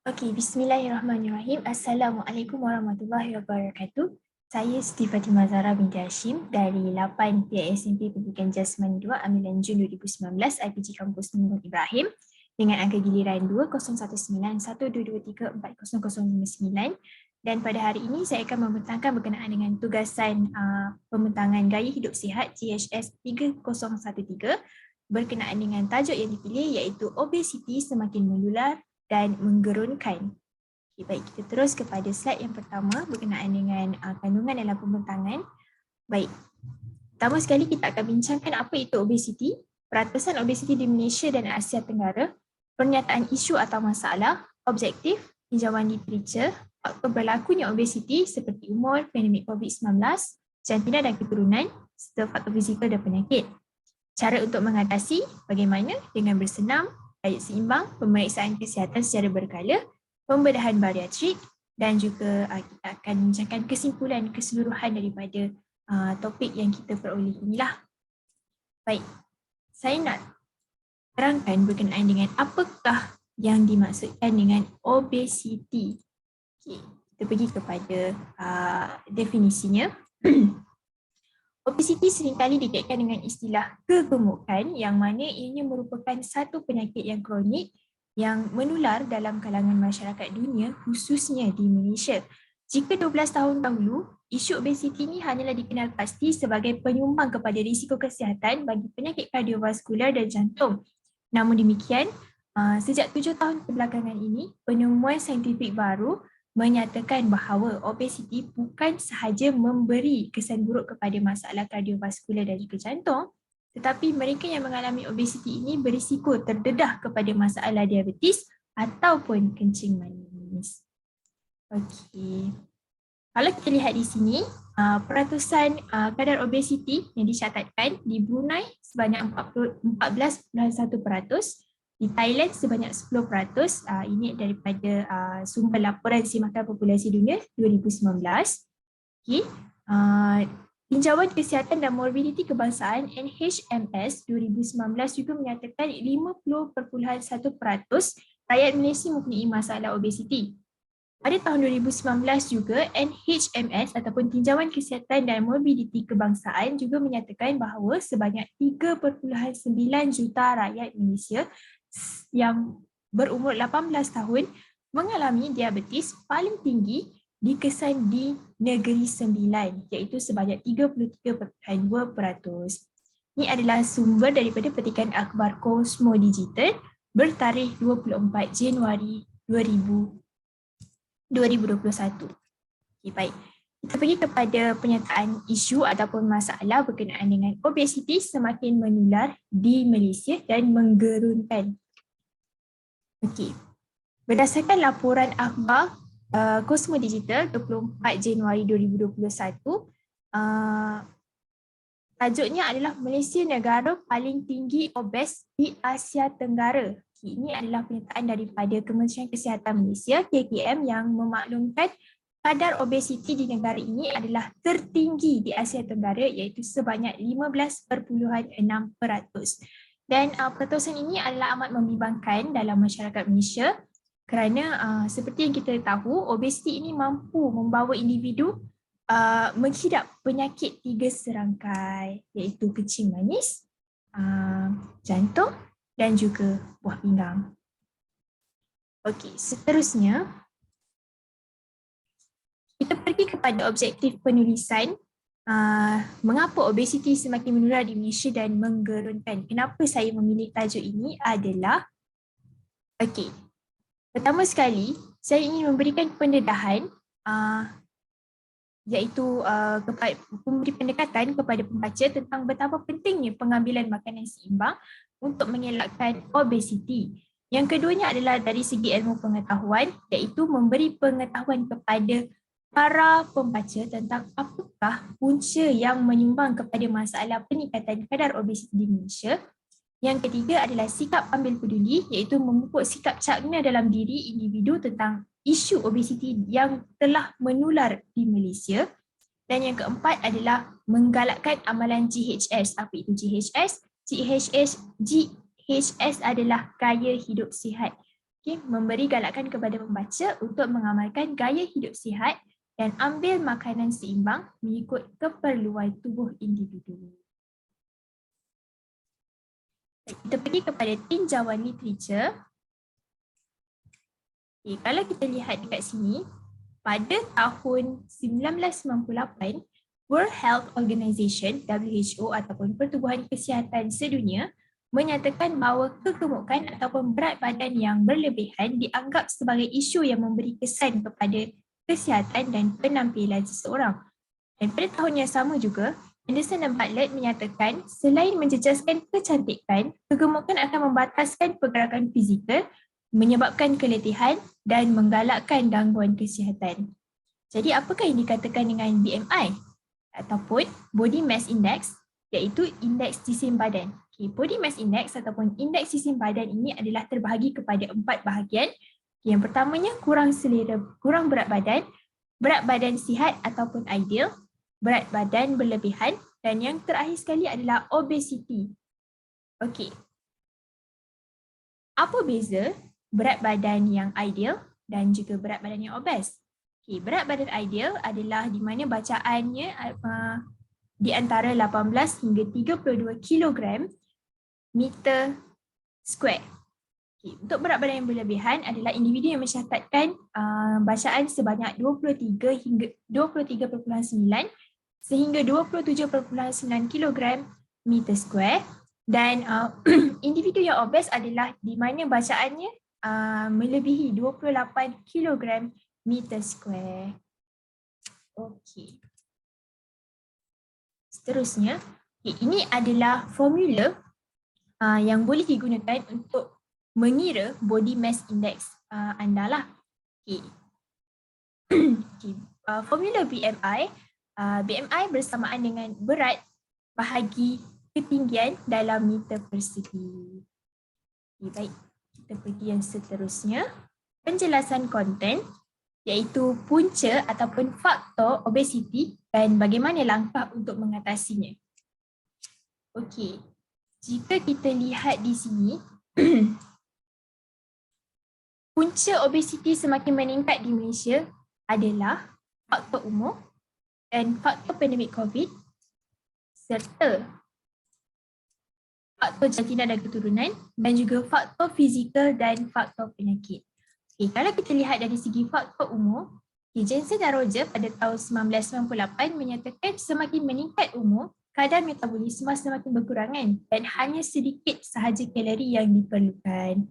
Okey, bismillahirrahmanirrahim. Assalamualaikum warahmatullahi wabarakatuh. Saya Siti Fatimah Zahra binti Hashim dari 8 PISMP Pendidikan Jasmani 2 Ambilan Jun 2019 IPG Kampus Nurul Ibrahim dengan angka giliran 201912234059, dan pada hari ini saya akan membentangkan berkenaan dengan tugasan pembentangan gaya hidup sihat GHS 3013 berkenaan dengan tajuk yang dipilih iaitu obesiti semakin menular dan menggerunkan. Okay, baik, kita terus kepada slide yang pertama berkenaan dengan kandungan dalam pembentangan. Baik, pertama sekali kita akan bincangkan apa itu obesiti, peratasan obesiti di Malaysia dan Asia Tenggara, pernyataan isu atau masalah, objektif, tinjauan literatur, faktor berlakunya obesiti seperti umur, pandemik COVID-19, jantina dan keturunan, serta faktor fizikal dan penyakit. Cara untuk mengatasi, bagaimana? Dengan bersenam, diet seimbang, pemeriksaan kesihatan secara berkala, pembedahan bariatrik, dan juga kita akan membincangkan kesimpulan keseluruhan daripada topik yang kita peroleh inilah. Baik, saya nak terangkan berkenaan dengan apakah yang dimaksudkan dengan obesiti. Okay, kita pergi kepada definisinya. Obesiti seringkali dikaitkan dengan istilah kegemukan yang mana ianya merupakan satu penyakit yang kronik yang menular dalam kalangan masyarakat dunia khususnya di Malaysia. Jika 12 tahun dahulu, isu obesiti ini hanyalah dikenal pasti sebagai penyumbang kepada risiko kesihatan bagi penyakit kardiovaskular dan jantung. Namun demikian, sejak 7 tahun kebelakangan ini, penemuan saintifik baru menyatakan bahawa obesiti bukan sahaja memberi kesan buruk kepada masalah kardiovaskular dan juga jantung, tetapi mereka yang mengalami obesiti ini berisiko terdedah kepada masalah diabetes ataupun kencing manis. Okey. Kalau kita lihat di sini, peratusan kadar obesiti yang dicatatkan di Brunei sebanyak 14.1%, di Thailand sebanyak 10%, ini daripada sumber laporan Simakan Populasi Dunia 2019. Okay. Tinjauan Kesihatan dan Morbiditi Kebangsaan NHMS 2019 juga menyatakan 50.1% rakyat Malaysia mempunyai masalah obesiti. Pada tahun 2019 juga, NHMS ataupun Tinjauan Kesihatan dan Morbiditi Kebangsaan juga menyatakan bahawa sebanyak 3.9 juta rakyat Malaysia yang berumur 18 tahun mengalami diabetes paling tinggi dikesan di Negeri Sembilan, iaitu sebanyak 33.2%. Ini adalah sumber daripada petikan akhbar Cosmo Digital bertarikh 24 Januari 2021. Okay, baik. Kita pergi kepada penyataan isu ataupun masalah berkenaan dengan obesiti semakin menular di Malaysia dan menggerunkan. Okey. Berdasarkan laporan akhbar Cosmo Digital 24 Januari 2021, tajuknya adalah Malaysia negara paling tinggi obes di Asia Tenggara. Ini adalah pernyataan daripada Kementerian Kesihatan Malaysia KKM yang memaklumkan kadar obesiti di negara ini adalah tertinggi di Asia Tenggara iaitu sebanyak 15.6%. Dan perkatasan ini adalah amat membimbangkan dalam masyarakat Malaysia kerana seperti yang kita tahu, obesiti ini mampu membawa individu menghidap penyakit 3 serangkai iaitu kencing manis, jantung dan juga buah pinggang. Okey, seterusnya kita pergi kepada objektif penulisan. Mengapa obesiti semakin menular di Malaysia dan menggerunkan? Kenapa saya memilih tajuk ini adalah, okey, pertama sekali saya ingin memberikan pendedahan iaitu memberi pendekatan kepada pembaca tentang betapa pentingnya pengambilan makanan seimbang untuk mengelakkan obesiti. Yang keduanya adalah dari segi ilmu pengetahuan, iaitu memberi pengetahuan kepada para pembaca tentang apakah punca yang menyumbang kepada masalah peningkatan kadar obesiti di Malaysia. Yang ketiga adalah sikap ambil peduli, iaitu memupuk sikap cakna dalam diri individu tentang isu obesiti yang telah menular di Malaysia. Dan yang keempat adalah menggalakkan amalan GHS. Apa itu GHS? GHS adalah gaya hidup sihat. Okay, memberi galakan kepada pembaca untuk mengamalkan gaya hidup sihat dan ambil makanan seimbang mengikut keperluan tubuh individu. Kita pergi kepada tinjauan literature. Okay, kalau kita lihat dekat sini, pada tahun 1998, World Health Organization (WHO) ataupun Pertubuhan Kesihatan Sedunia menyatakan bahawa kegemukan ataupun berat badan yang berlebihan dianggap sebagai isu yang memberi kesan kepada kesihatan dan penampilan seseorang. Dan pada tahun yang sama juga, Anderson dan Bartlett menyatakan selain menjejaskan kecantikan, kegemukan akan membataskan pergerakan fizikal, menyebabkan keletihan dan menggalakkan gangguan kesihatan. Jadi apakah yang dikatakan dengan BMI ataupun Body Mass Index, iaitu indeks jisim badan. Okay, Body Mass Index ataupun indeks jisim badan ini adalah terbahagi kepada 4 bahagian. Yang pertamanya kurang selera, kurang berat badan sihat ataupun ideal, berat badan berlebihan, dan yang terakhir sekali adalah obesity. Okey. Apa beza berat badan yang ideal dan juga berat badan yang obes? Okey, berat badan ideal adalah di mana bacaannya di antara 18 hingga 32 kilogram meter square. Okay. Untuk berat badan yang berlebihan adalah individu yang mencatatkan bacaan sebanyak 23 hingga 23.9 sehingga 27.9 kilogram meter square, dan individu yang obes adalah di mana bacaannya melebihi 28 kilogram meter square. Okey. Seterusnya, ini adalah formula yang boleh digunakan untuk mengira body mass index anda lah. Okay. Formula BMI, BMI bersamaan dengan berat bahagi ketinggian dalam meter persegi. Okay, baik, kita pergi yang seterusnya. Penjelasan konten iaitu punca ataupun faktor obesiti dan bagaimana langkah untuk mengatasinya. Okey. Jika kita lihat di sini, punca obesiti semakin meningkat di Malaysia adalah faktor umur dan faktor pandemik COVID serta faktor jantina dan keturunan dan juga faktor fizikal dan faktor penyakit. Okay, kalau kita lihat dari segi faktor umur, Jensen dan Roger pada tahun 1998 menyatakan semakin meningkat umur, kadar metabolisme semakin berkurangan dan hanya sedikit sahaja kalori yang diperlukan.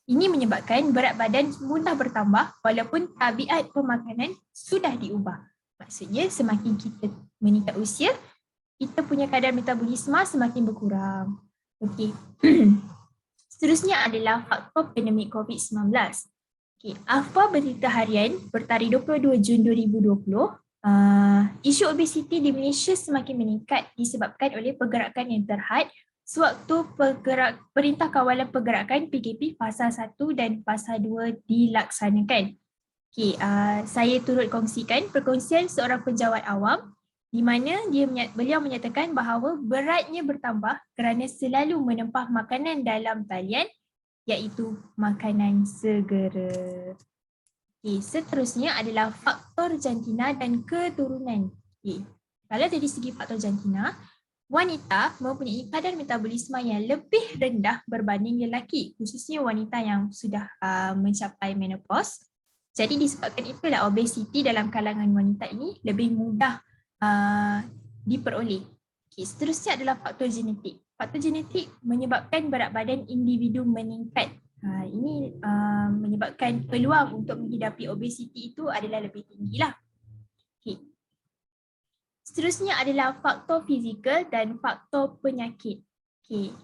Ini menyebabkan berat badan mudah bertambah walaupun tabiat pemakanan sudah diubah. Maksudnya semakin kita meningkat usia, kita punya kadar metabolisme semakin berkurang. Okey. Seterusnya adalah faktor pandemik COVID-19. Okey, AFPA Berita Harian bertarikh 22 Jun 2020, isu obesiti di Malaysia semakin meningkat disebabkan oleh pergerakan yang terhad sewaktu Perintah Kawalan Pergerakan PKP Fasa 1 dan Fasa 2 dilaksanakan. Okay, saya turut kongsikan perkongsian seorang penjawat awam di mana beliau menyatakan bahawa beratnya bertambah kerana selalu menempah makanan dalam talian iaitu makanan segera. Okay, seterusnya adalah faktor jantina dan keturunan. Okay. Kalau dari segi faktor jantina, wanita mempunyai kadar metabolisme yang lebih rendah berbanding lelaki, khususnya wanita yang sudah mencapai menopause. Jadi disebabkan itulah obesiti dalam kalangan wanita ini lebih mudah diperoleh. Okay, seterusnya adalah faktor genetik. Faktor genetik menyebabkan berat badan individu meningkat. Ini menyebabkan peluang untuk menghidapi obesiti itu adalah lebih tinggilah. Okay. Seterusnya adalah faktor fizikal dan faktor penyakit. Okay.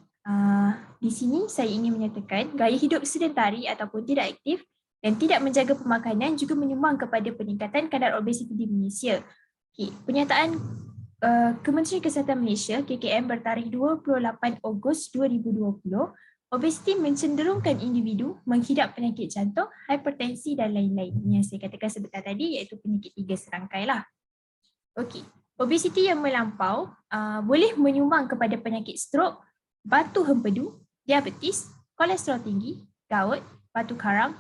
Di sini saya ingin menyatakan gaya hidup sedentari ataupun tidak aktif dan tidak menjaga pemakanan juga menyumbang kepada peningkatan kadar obesiti di Malaysia. Okay. Pernyataan Kementerian Kesihatan Malaysia KKM bertarikh 28 Ogos 2020, obesiti mencenderungkan individu menghidap penyakit jantung, hipertensi dan lain-lain. Yang saya katakan sebentar tadi iaitu penyakit 3 serangkai lah. Okey, obesiti yang melampau boleh menyumbang kepada penyakit strok, batu hempedu, diabetes, kolesterol tinggi, gout, batu karang,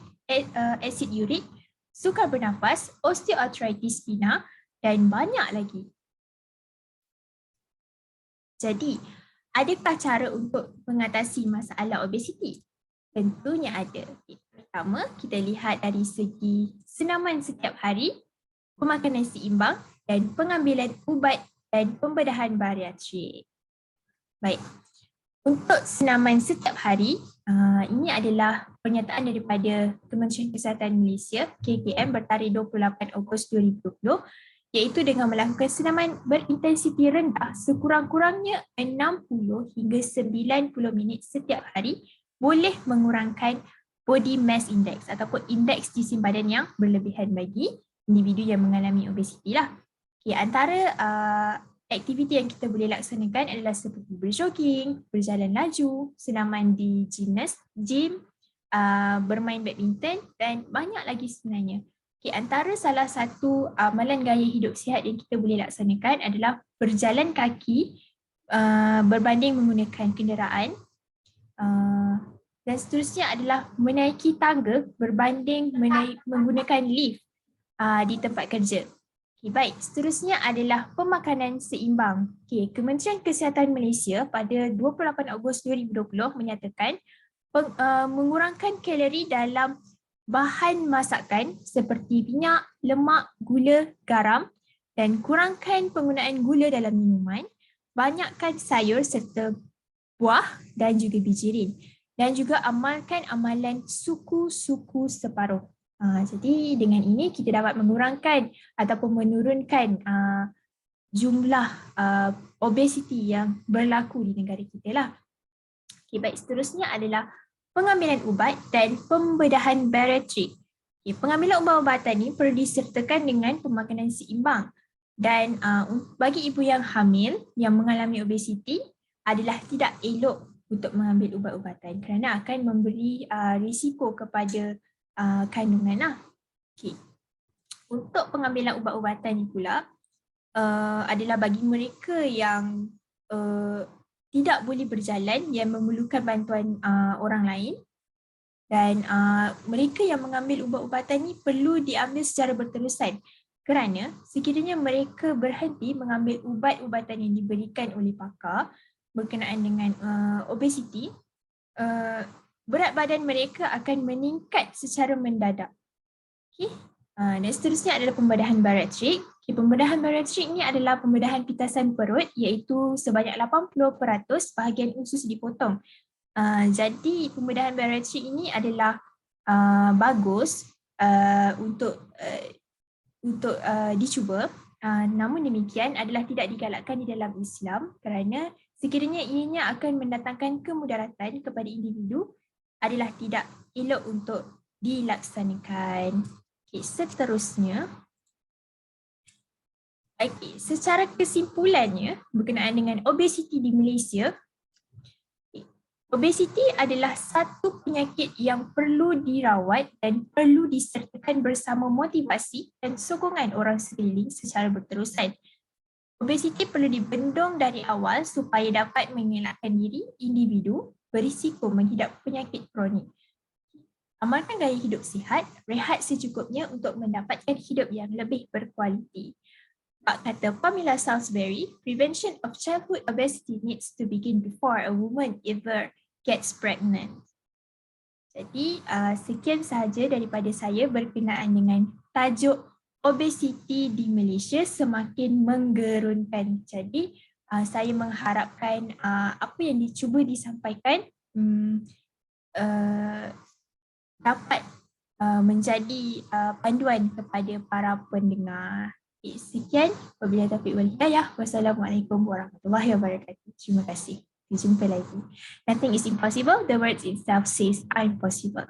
asid urik, sukar bernafas, osteoartritis spina dan banyak lagi. Jadi, adakah cara untuk mengatasi masalah obesiti? Tentunya ada. Pertama, kita lihat dari segi senaman setiap hari, pemakanan seimbang dan pengambilan ubat dan pembedahan bariatrik. Baik, untuk senaman setiap hari, ini adalah pernyataan daripada Kementerian Kesihatan Malaysia, KKM, bertarikh 28 Ogos 2020, iaitu dengan melakukan senaman berintensiti rendah sekurang-kurangnya 60 hingga 90 minit setiap hari boleh mengurangkan body mass index ataupun indeks jisi badan yang berlebihan bagi individu yang mengalami obesiti lah. Okay, antara aktiviti yang kita boleh laksanakan adalah seperti berjogging, berjalan laju, senaman di gym, bermain badminton dan banyak lagi sebenarnya. Okay, antara salah satu amalan gaya hidup sihat yang kita boleh laksanakan adalah berjalan kaki berbanding menggunakan kenderaan, dan seterusnya adalah menaiki tangga berbanding menggunakan lift di tempat kerja. Okay, baik, seterusnya adalah pemakanan seimbang. Okay, Kementerian Kesihatan Malaysia pada 28 Ogos 2020 menyatakan mengurangkan kalori dalam bahan masakan seperti minyak, lemak, gula, garam dan kurangkan penggunaan gula dalam minuman, banyakkan sayur serta buah dan juga bijirin, dan juga amalkan amalan suku-suku separuh. Jadi dengan ini kita dapat mengurangkan ataupun menurunkan jumlah obesiti yang berlaku di negara kita lah. Okay, baik, seterusnya adalah pengambilan ubat dan pembedahan bariatrik. Okay, pengambilan ubat-ubatan ini perlu disertakan dengan pemakanan seimbang. Dan bagi ibu yang hamil yang mengalami obesiti adalah tidak elok untuk mengambil ubat-ubatan kerana akan memberi risiko kepada kandungan lah. Okay. Untuk pengambilan ubat-ubatan ini pula adalah bagi mereka yang tidak boleh berjalan, yang memerlukan bantuan orang lain, dan mereka yang mengambil ubat-ubatan ini perlu diambil secara berterusan kerana sekiranya mereka berhenti mengambil ubat-ubatan yang diberikan oleh pakar berkenaan dengan obesiti, berat badan mereka akan meningkat secara mendadak. Okay. Dan seterusnya adalah pembedahan bariatrik. Okay, pembedahan bariatrik ini adalah pembedahan pitasan perut iaitu sebanyak 80% bahagian usus dipotong. Jadi pembedahan bariatrik ini adalah bagus untuk dicuba. Namun demikian adalah tidak digalakkan di dalam Islam kerana sekiranya ianya akan mendatangkan kemudaratan kepada individu, adalah tidak elok untuk dilaksanakan. Okay, seterusnya, secara kesimpulannya berkenaan dengan obesiti di Malaysia, obesiti adalah satu penyakit yang perlu dirawat dan perlu disertakan bersama motivasi dan sokongan orang sekeliling secara berterusan. Obesiti perlu dibendung dari awal supaya dapat mengelakkan diri individu berisiko menghidap penyakit kronik. Amalkan gaya hidup sihat, rehat secukupnya untuk mendapatkan hidup yang lebih berkualiti. Bak kata Pamela Salisbury, prevention of childhood obesity needs to begin before a woman ever gets pregnant. Jadi sekian sahaja daripada saya berkenaan dengan tajuk obesiti di Malaysia semakin menggerunkan. Jadi saya mengharapkan apa yang dicuba disampaikan dapat menjadi panduan kepada para pendengar. Sekian, wabillahi taufiq wal hidayah. Wassalamualaikum warahmatullahi wabarakatuh. Terima kasih. Jumpa lagi. Nothing is impossible. The words itself says I'm possible.